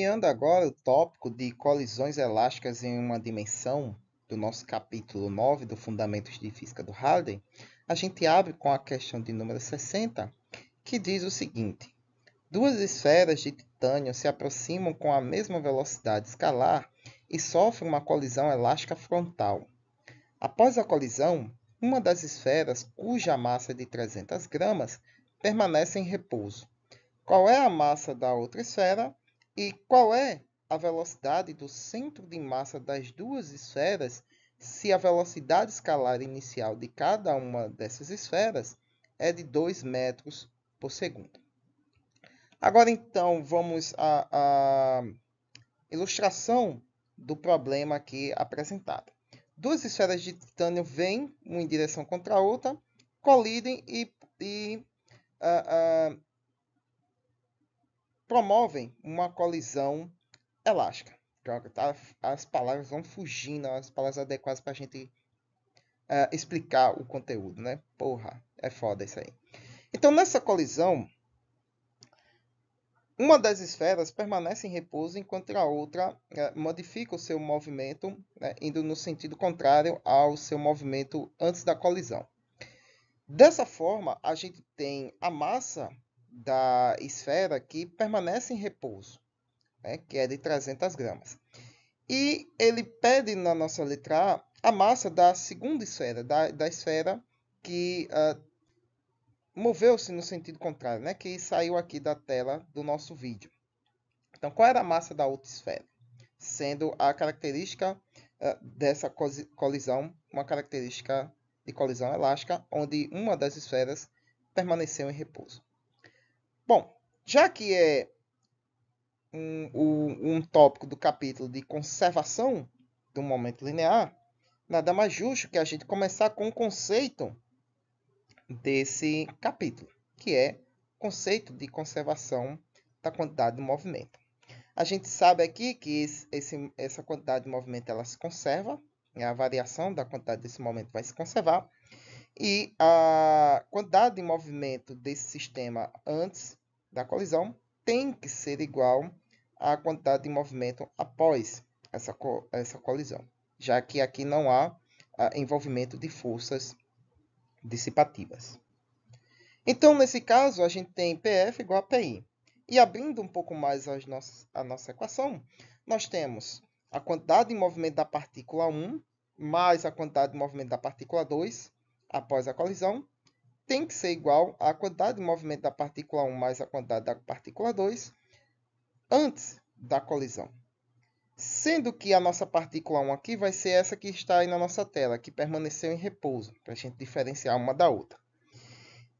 iniciando agora o tópico de colisões elásticas em uma dimensão do nosso capítulo 9 do Fundamentos de Física do Halliday, a gente abre com a questão de número 60, que diz o seguinte: duas esferas de titânio se aproximam com a mesma velocidade escalar e sofrem uma colisão elástica frontal. Após a colisão, uma das esferas, cuja massa é de 300 gramas, permanece em repouso. Qual é a massa da outra esfera e qual é a velocidade do centro de massa das duas esferas se a velocidade escalar inicial de cada uma dessas esferas é de 2 metros por segundo. Agora, então, vamos à ilustração do problema aqui apresentado. Duas esferas de titânio vêm, uma em direção contra a outra, colidem e promovem uma colisão elástica. As palavras vão fugindo, as palavras adequadas para a gente explicar o conteúdo, né? Porra, é foda isso aí. Então, nessa colisão, uma das esferas permanece em repouso enquanto a outra modifica o seu movimento, indo no sentido contrário ao seu movimento antes da colisão. Dessa forma, a gente tem a massa da esfera que permanece em repouso, que é de 300 gramas. E ele pede na nossa letra A massa da segunda esfera, da esfera que moveu-se no sentido contrário, que saiu aqui da tela do nosso vídeo. Então, qual era a massa da outra esfera? Sendo a característica dessa colisão uma característica de colisão elástica, onde uma das esferas permaneceu em repouso. Bom, já que é um tópico do capítulo de conservação do momento linear, nada mais justo que a gente começar com o conceito desse capítulo, que é o conceito de conservação da quantidade de movimento. A gente sabe aqui que essa quantidade de movimento ela se conserva, a variação da quantidade desse momento vai se conservar, e a quantidade de movimento desse sistema antes da colisão tem que ser igual à quantidade de movimento após essa colisão, já que aqui não há envolvimento de forças dissipativas. Então, nesse caso, a gente tem PF igual a PI. E abrindo um pouco mais a nossa equação, nós temos a quantidade de movimento da partícula 1 mais a quantidade de movimento da partícula 2 após a colisão tem que ser igual à quantidade de movimento da partícula 1 mais a quantidade da partícula 2 antes da colisão. Sendo que a nossa partícula 1 aqui vai ser essa que está aí na nossa tela, que permaneceu em repouso, para a gente diferenciar uma da outra.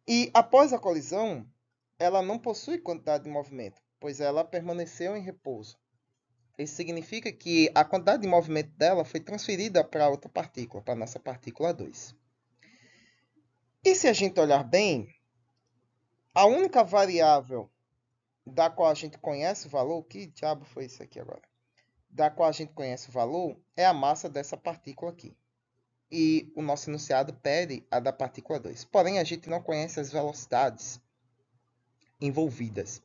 E após a colisão, ela não possui quantidade de movimento, pois ela permaneceu em repouso. Isso significa que a quantidade de movimento dela foi transferida para outra partícula, para a nossa partícula 2. E se a gente olhar bem, a única variável da qual a gente conhece o valor, que diabo foi isso aqui agora? Da qual a gente conhece o valor é a massa dessa partícula aqui. E o nosso enunciado pede a da partícula 2. Porém, a gente não conhece as velocidades envolvidas.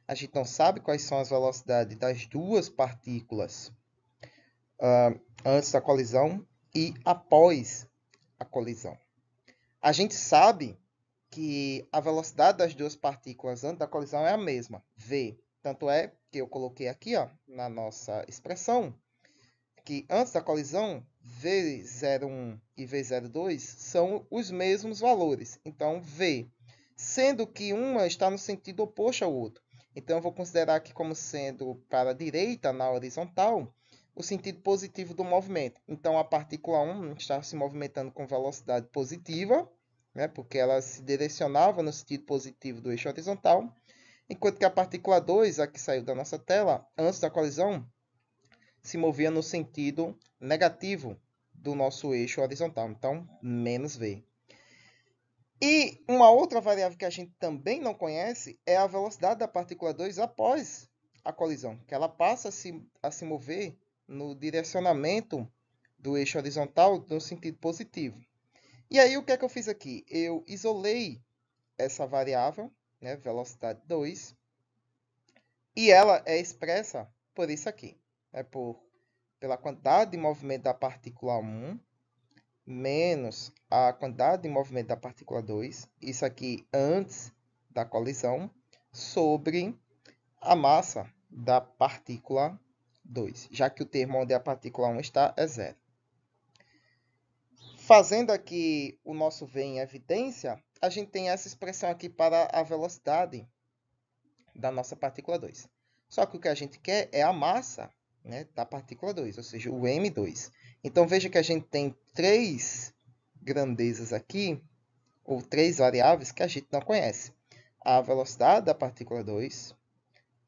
A gente não sabe quais são as velocidades das duas partículas antes da colisão e após a colisão. A gente sabe que a velocidade das duas partículas antes da colisão é a mesma, v. Tanto é que eu coloquei aqui na nossa expressão que antes da colisão, v01 e v02 são os mesmos valores. Então, v, sendo que uma está no sentido oposto ao outro. Então, eu vou considerar aqui como sendo para a direita, na horizontal, o sentido positivo do movimento. Então, a partícula 1 está se movimentando com velocidade positiva, porque ela se direcionava no sentido positivo do eixo horizontal, enquanto que a partícula 2, a que saiu da nossa tela, antes da colisão, se movia no sentido negativo do nosso eixo horizontal, então menos v. E uma outra variável que a gente também não conhece é a velocidade da partícula 2 após a colisão, que ela passa a se mover no direcionamento do eixo horizontal no sentido positivo. E aí o que é que eu fiz aqui? Eu isolei essa variável, velocidade 2, e ela é expressa por isso aqui. É pela quantidade de movimento da partícula 1 menos a quantidade de movimento da partícula 2, isso aqui antes da colisão, sobre a massa da partícula 2, já que o termo onde a partícula 1 está é zero. Fazendo aqui o nosso V em evidência, a gente tem essa expressão aqui para a velocidade da nossa partícula 2. Só que o que a gente quer é a massa, né, da partícula 2, ou seja, o M2. Então, veja que a gente tem 3 grandezas aqui, ou 3 variáveis que a gente não conhece. A velocidade da partícula 2,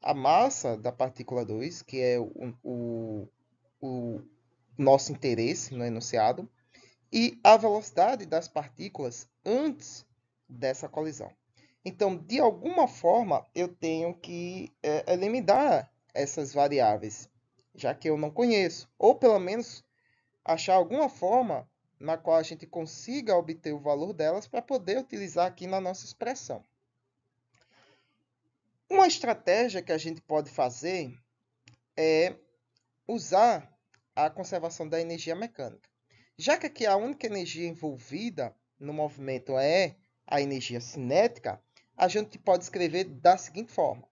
a massa da partícula 2, que é o nosso interesse no enunciado, e a velocidade das partículas antes dessa colisão. Então, de alguma forma, eu tenho que eliminar essas variáveis, já que eu não conheço. Ou, pelo menos, achar alguma forma na qual a gente consiga obter o valor delas para poder utilizar aqui na nossa expressão. Uma estratégia que a gente pode fazer é usar a conservação da energia mecânica. Já que aqui a única energia envolvida no movimento é a energia cinética, a gente pode escrever da seguinte forma.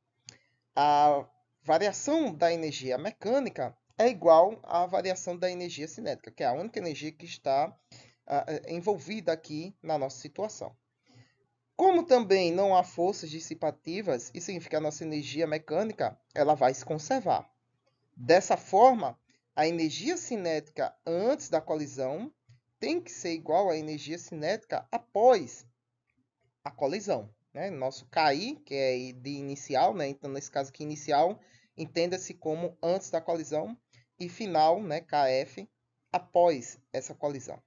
A variação da energia mecânica é igual à variação da energia cinética, que é a única energia que está envolvida aqui na nossa situação. Como também não há forças dissipativas, isso significa que a nossa energia mecânica ela vai se conservar. Dessa forma, a energia cinética antes da colisão tem que ser igual à energia cinética após a colisão. Né? Nosso KI, que é de inicial, né? Então, nesse caso aqui, inicial, entenda-se como antes da colisão, e final, né? KF, após essa colisão.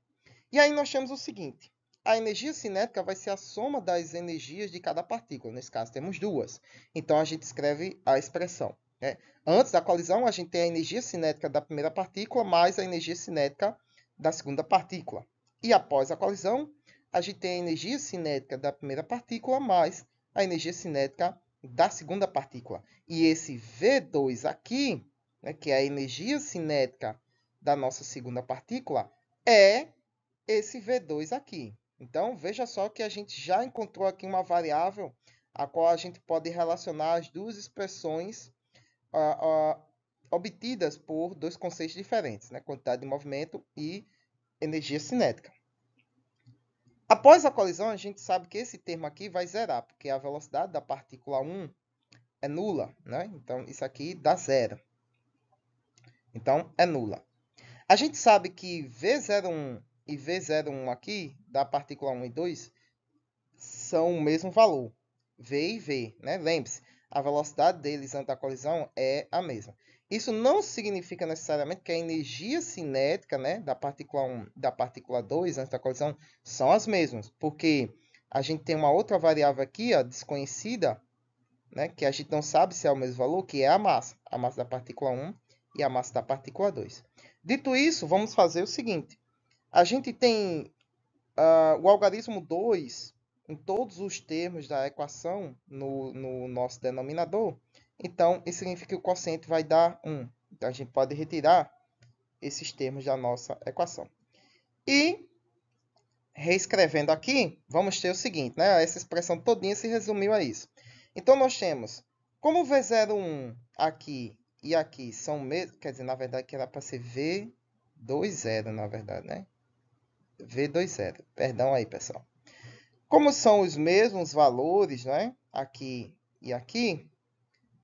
E aí nós temos o seguinte, a energia cinética vai ser a soma das energias de cada partícula. Nesse caso, temos duas. Então, a gente escreve a expressão. Né? Antes da colisão, a gente tem a energia cinética da primeira partícula mais a energia cinética da segunda partícula. E após a colisão, a gente tem a energia cinética da primeira partícula mais a energia cinética da segunda partícula. E esse V2 aqui, né, que é a energia cinética da nossa segunda partícula, é esse V2 aqui. Então, veja só que a gente já encontrou aqui uma variável a qual a gente pode relacionar as duas expressões obtidas por dois conceitos diferentes, né? Quantidade de movimento e energia cinética. Após a colisão, a gente sabe que esse termo aqui vai zerar, porque a velocidade da partícula 1 é nula, né? Então, isso aqui dá zero. Então, é nula. A gente sabe que V01 e V01 aqui, da partícula 1 e 2, são o mesmo valor, V e V, né? Lembre-se, a velocidade deles antes da colisão é a mesma. Isso não significa necessariamente que a energia cinética, né, da partícula 1 e da partícula 2 antes da colisão são as mesmas, porque a gente tem uma outra variável aqui, ó, desconhecida, né, que a gente não sabe se é o mesmo valor, que é a massa da partícula 1 e a massa da partícula 2. Dito isso, vamos fazer o seguinte. A gente tem o algarismo 2 em todos os termos da equação no nosso denominador. Então, isso significa que o quociente vai dar 1. Então, a gente pode retirar esses termos da nossa equação. E, reescrevendo aqui, vamos ter o seguinte, né? Essa expressão todinha se resumiu a isso. Então, nós temos, como o V01 aqui e aqui são o mesmo, quer dizer, na verdade, que era para ser V20, na verdade, né? V20, perdão aí, pessoal. Como são os mesmos valores, né? Aqui e aqui,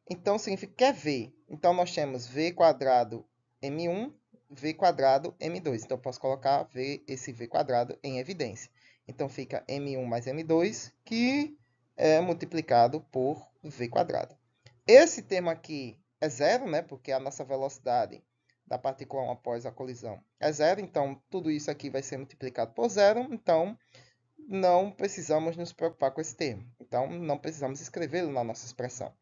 então significa que é V. Então, nós temos V quadrado M1, V quadrado M2. Então, eu posso colocar esse V quadrado em evidência. Então, fica M1 mais M2, que é multiplicado por V quadrado. Esse termo aqui é zero, né? Porque a nossa velocidade da partícula 1 após a colisão é zero. Então, tudo isso aqui vai ser multiplicado por zero. Então, não precisamos nos preocupar com esse termo. Então, não precisamos escrevê-lo na nossa expressão.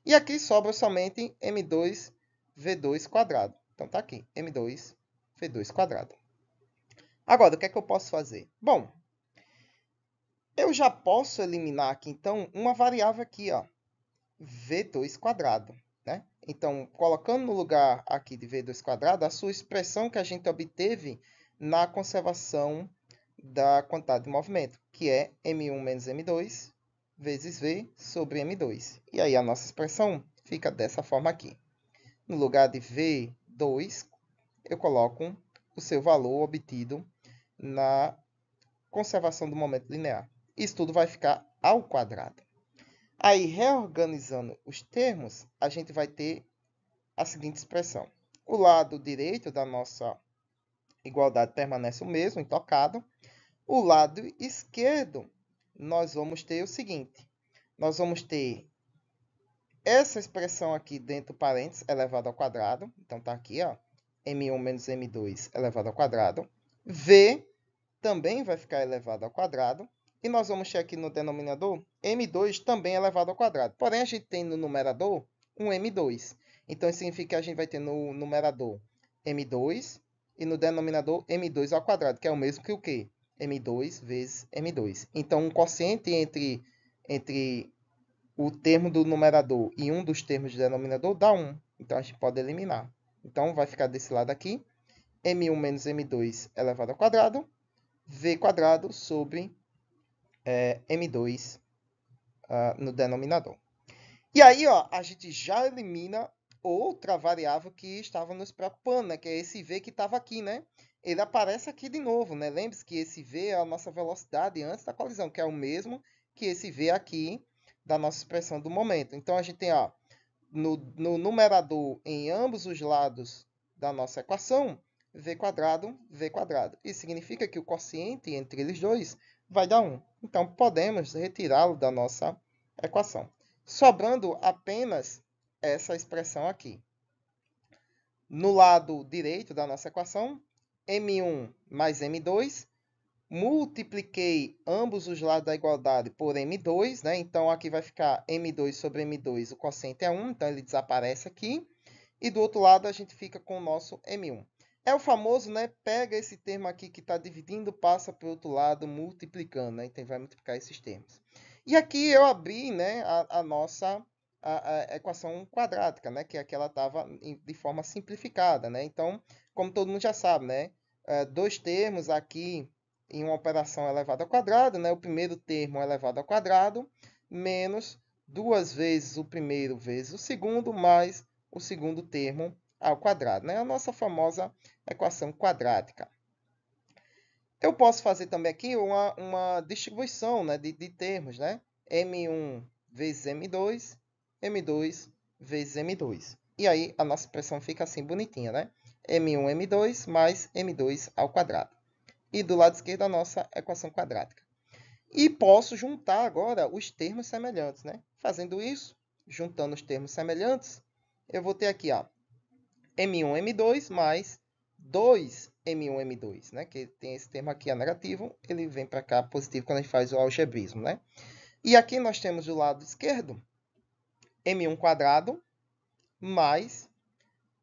E aqui sobra somente M2 V2 quadrado. Então, está aqui, M2 V2 quadrado. Agora, o que é que eu posso fazer? Bom, eu já posso eliminar aqui, então, uma variável aqui, ó, V2 quadrado. né? Então, colocando no lugar aqui de V2², a sua expressão que a gente obteve na conservação da quantidade de movimento, que é M1 menos M2 vezes V sobre M2. E aí a nossa expressão fica dessa forma aqui. No lugar de V2, eu coloco o seu valor obtido na conservação do momento linear. Isso tudo vai ficar ao quadrado. Aí, reorganizando os termos, a gente vai ter a seguinte expressão. O lado direito da nossa igualdade permanece o mesmo, intocado. O lado esquerdo, nós vamos ter o seguinte. Nós vamos ter essa expressão aqui dentro do parênteses elevado ao quadrado. Então, está aqui, ó, M1 menos M2 elevado ao quadrado. V também vai ficar elevado ao quadrado. E nós vamos ter aqui no denominador M2 também elevado ao quadrado. Porém, a gente tem no numerador um M2. Então, isso significa que a gente vai ter no numerador M2 e no denominador M2 ao quadrado, que é o mesmo que o quê? M2 vezes M2. Então, um quociente entre o termo do numerador e um dos termos do denominador dá 1. Então, a gente pode eliminar. Então, vai ficar desse lado aqui, M1 menos M2 elevado ao quadrado, V² sobre M2 no denominador. E aí, ó, a gente já elimina outra variável que estava nos preocupando, né? Que é esse V que estava aqui, né? Ele aparece aqui de novo, né? Lembre-se que esse V é a nossa velocidade antes da colisão, que é o mesmo que esse V aqui da nossa expressão do momento. Então, a gente tem, ó, no numerador, em ambos os lados da nossa equação, V², V². Isso significa que o quociente entre eles dois vai dar 1. Então, podemos retirá-lo da nossa equação, sobrando apenas essa expressão aqui. No lado direito da nossa equação, M1 mais M2, multipliquei ambos os lados da igualdade por M2, né? Então, aqui vai ficar M2 sobre M2, o quociente é 1, então ele desaparece aqui. E do outro lado, a gente fica com o nosso M1. É o famoso, né? Pega esse termo aqui que está dividindo, passa para o outro lado, multiplicando, né? Então, vai multiplicar esses termos. E aqui eu abri, né, a nossa a equação quadrática, né? Que aqui ela estava de forma simplificada, né? Então, como todo mundo já sabe, né? Dois termos aqui em uma operação elevada ao quadrado, né? O primeiro termo elevado ao quadrado, menos duas vezes o primeiro vezes o segundo, mais o segundo termo ao quadrado, né? A nossa famosa equação quadrática. Eu posso fazer também aqui uma distribuição, né, de termos, né? M1 vezes M2, M2 vezes M2. E aí a nossa expressão fica assim bonitinha, né? M1, M2 mais M2 ao quadrado. E do lado esquerdo a nossa equação quadrática. E posso juntar agora os termos semelhantes, né? Fazendo isso, juntando os termos semelhantes, eu vou ter aqui, ó, M1, M2 mais 2M1, M2, né? Que tem esse termo aqui, é negativo, ele vem para cá positivo quando a gente faz o algebrismo, né? E aqui nós temos do lado esquerdo M1² mais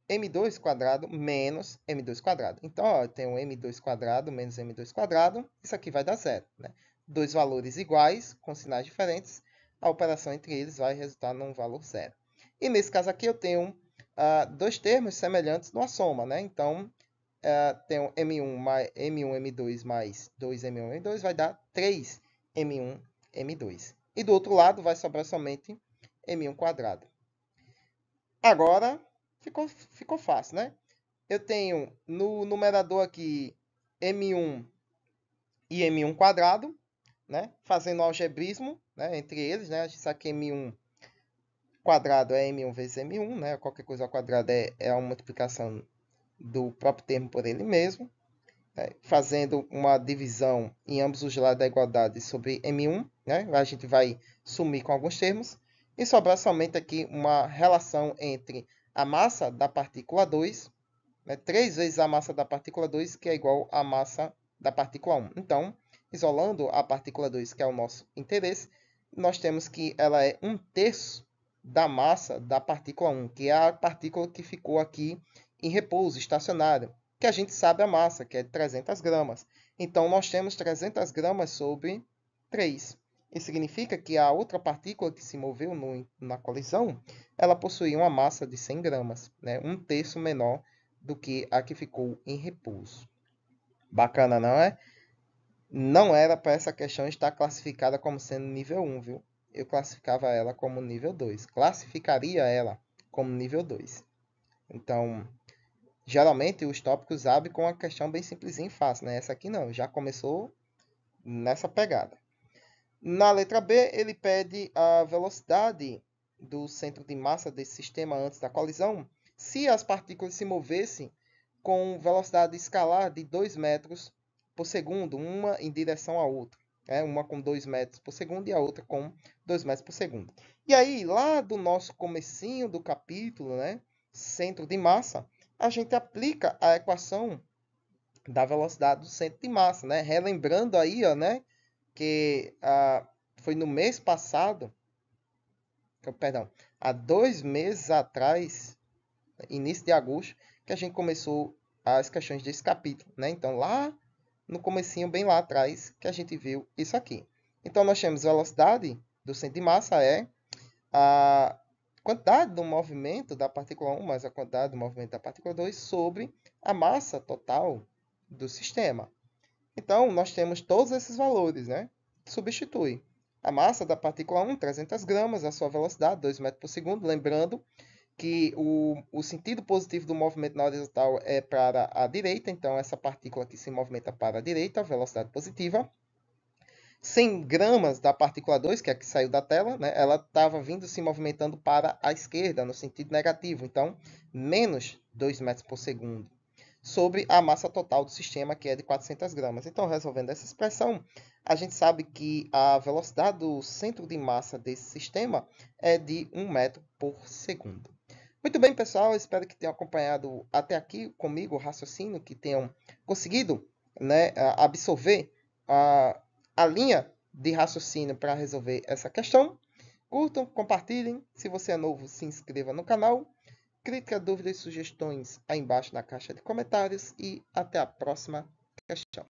M2² menos M2². Então, ó, eu tenho M2² menos M2², isso aqui vai dar zero, né? Dois valores iguais, com sinais diferentes, a operação entre eles vai resultar num valor zero. E nesse caso aqui eu tenho dois termos semelhantes numa soma, né? Então, tenho M1, M2 mais 2M1, M2 vai dar 3M1, M2. E do outro lado vai sobrar somente M1². Agora, ficou fácil, né? Eu tenho no numerador aqui M1 e M1², né? Fazendo algebrismo, né, entre eles, né? A gente sabe que M1² é M1 vezes M1, né? Qualquer coisa ao quadrado é a multiplicação do próprio termo por ele mesmo, né? Fazendo uma divisão em ambos os lados da igualdade sobre M1, né? A gente vai sumir com alguns termos e sobrar somente aqui uma relação entre a massa da partícula 2, né? 3 vezes a massa da partícula 2, que é igual à massa da partícula 1. Então, isolando a partícula 2, que é o nosso interesse, nós temos que ela é 1/3 da massa da partícula 1, que é a partícula que ficou aqui em repouso, estacionário, que a gente sabe a massa, que é 300 gramas. Então, nós temos 300 gramas sobre 3. Isso significa que a outra partícula que se moveu na colisão, ela possuía uma massa de 100 gramas, né? 1/3 menor do que a que ficou em repouso. Bacana, não é? Não era para essa questão estar classificada como sendo nível 1, viu? Eu classificava ela como nível 2. Classificaria ela como nível 2. Então, geralmente os tópicos abrem com uma questão bem simplesinha e fácil, né? Essa aqui não, já começou nessa pegada. Na letra B, ele pede a velocidade do centro de massa desse sistema antes da colisão, se as partículas se movessem com velocidade escalar de 2 metros por segundo, uma em direção à outra. Uma com 2 metros por segundo e a outra com 2 metros por segundo. E aí, lá do nosso comecinho do capítulo, né, centro de massa, a gente aplica a equação da velocidade do centro de massa, né? Relembrando aí, ó, né, que foi no mês passado, perdão, há 2 meses atrás, início de agosto, que a gente começou as questões desse capítulo, né? Então, lá no comecinho, bem lá atrás, que a gente viu isso aqui. Então, nós temos velocidade do centro de massa é a quantidade do movimento da partícula 1 mais a quantidade do movimento da partícula 2 sobre a massa total do sistema. Então, nós temos todos esses valores, né? Substitui a massa da partícula 1, 300 gramas, a sua velocidade, 2 metros por segundo. Lembrando que o sentido positivo do movimento na horizontal é para a direita, então essa partícula que se movimenta para a direita, a velocidade positiva. 100 gramas da partícula 2, que é a que saiu da tela, né? Ela estava vindo se movimentando para a esquerda, no sentido negativo, então menos 2 metros por segundo, sobre a massa total do sistema, que é de 400 gramas. Então, resolvendo essa expressão, a gente sabe que a velocidade do centro de massa desse sistema é de 1 metro por segundo. Muito bem, pessoal, espero que tenham acompanhado até aqui comigo o raciocínio, que tenham conseguido, né, absorver a linha de raciocínio para resolver essa questão. Curtam, compartilhem. Se você é novo, se inscreva no canal. Crítica, dúvidas e sugestões aí embaixo na caixa de comentários. E até a próxima questão.